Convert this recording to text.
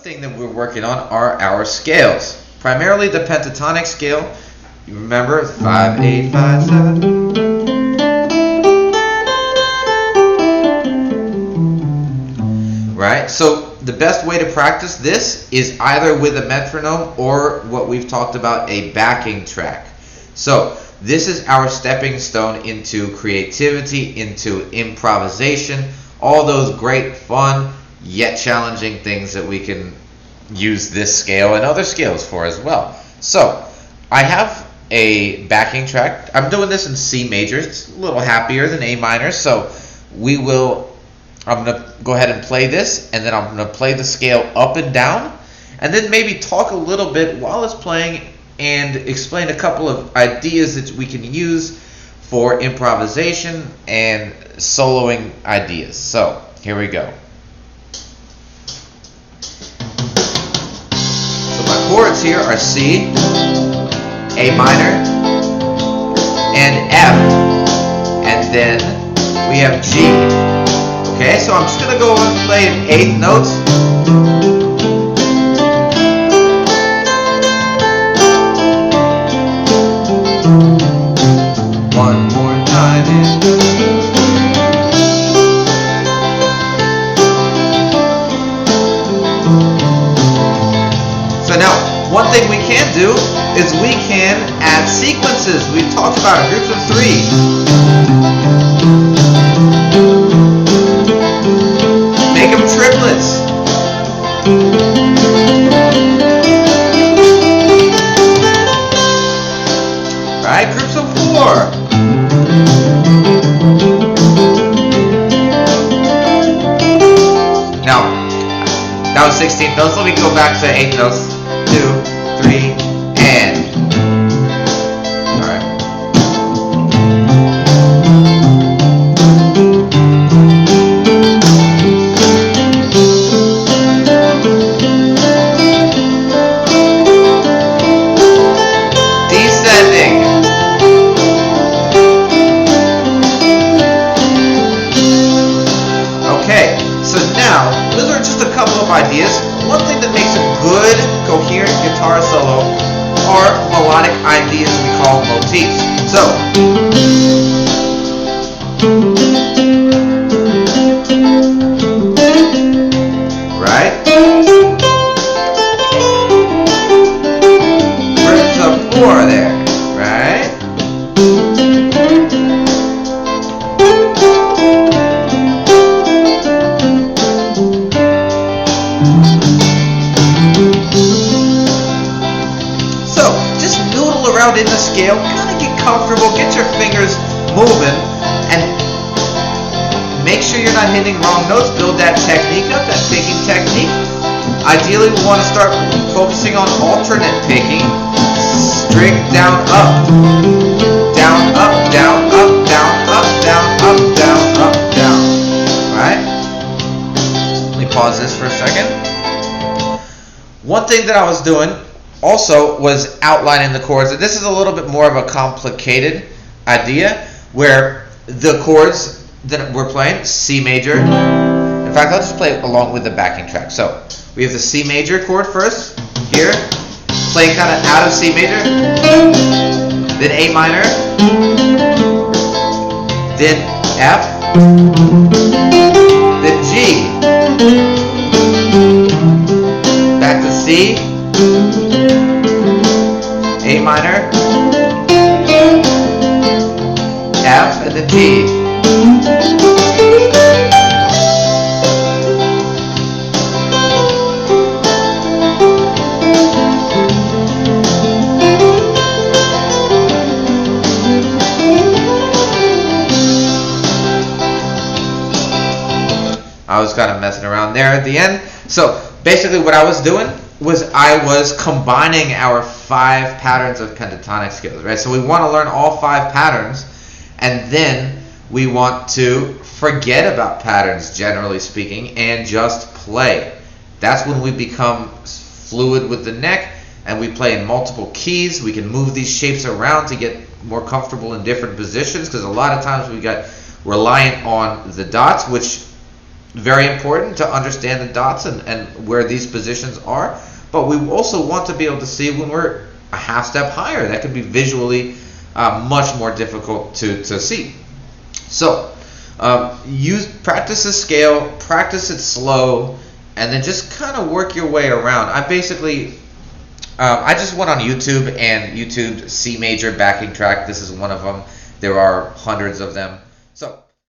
thing that we're working on are our scales. Primarily the pentatonic scale. You remember 5, 8, 5, 7. Right? So the best way to practice this is either with a metronome or what we've talked about, a backing track. So this is our stepping stone into creativity, into improvisation, all those great fun yet challenging things that we can use this scale and other scales for as well. So I have a backing track. I'm doing this in C major. It's a little happier than A minor. So I'm going to go ahead and play this, and then I'm going to play the scale up and down, and then maybe talk a little bit while it's playing and explain a couple of ideas that we can use for improvisation and soloing ideas. So here we go. So my chords here are C, A minor, and F, and then we have G. Okay, so I'm just going to go and play in eighth notes. One more time. So now, one thing we can do is we can add sequences. We've talked about it, groups of 3. Make them triplets. Right, groups of 4. Now, that was 16 notes. Let me go back to 8 notes. 2, 3, and. Alright. Descending. Okay, so now, those are just a couple of ideas. One thing that makes a good, coherent guitar solo are melodic ideas we call motifs. So, right? Groups of 4 there, right? In the scale, kind of get comfortable, get your fingers moving, and make sure you're not hitting wrong notes. Build that technique up, that picking technique. Ideally, we want to start focusing on alternate picking. String down, up, down, up, down, up, down, up, down, up, down, up, down. Alright? Let me pause this for a second. One thing that I was doing also was outlining the chords. And this is a little bit more of a complicated idea where the chords that we're playing, C major. In fact, I'll just play along with the backing track. So we have the C major chord first, here, playing kind of out of C major, then A minor, then F, then G, back to C, A minor, F, and then G. I was kind of messing around there at the end. So basically what I was doing was I was combining our 5 patterns of pentatonic scales, right? So we want to learn all 5 patterns, and then we want to forget about patterns, generally speaking, and just play. That's when we become fluid with the neck, and we play in multiple keys. We can move these shapes around to get more comfortable in different positions, because a lot of times we got reliant on the dots, which Very important to understand the dots and where these positions are, but we also want to be able to see when we're a half step higher. That can be visually much more difficult to see. So practice the scale, practice it slow, and then just kind of work your way around. I just went on YouTube and YouTubed C major backing track. This is one of them. There are hundreds of them. So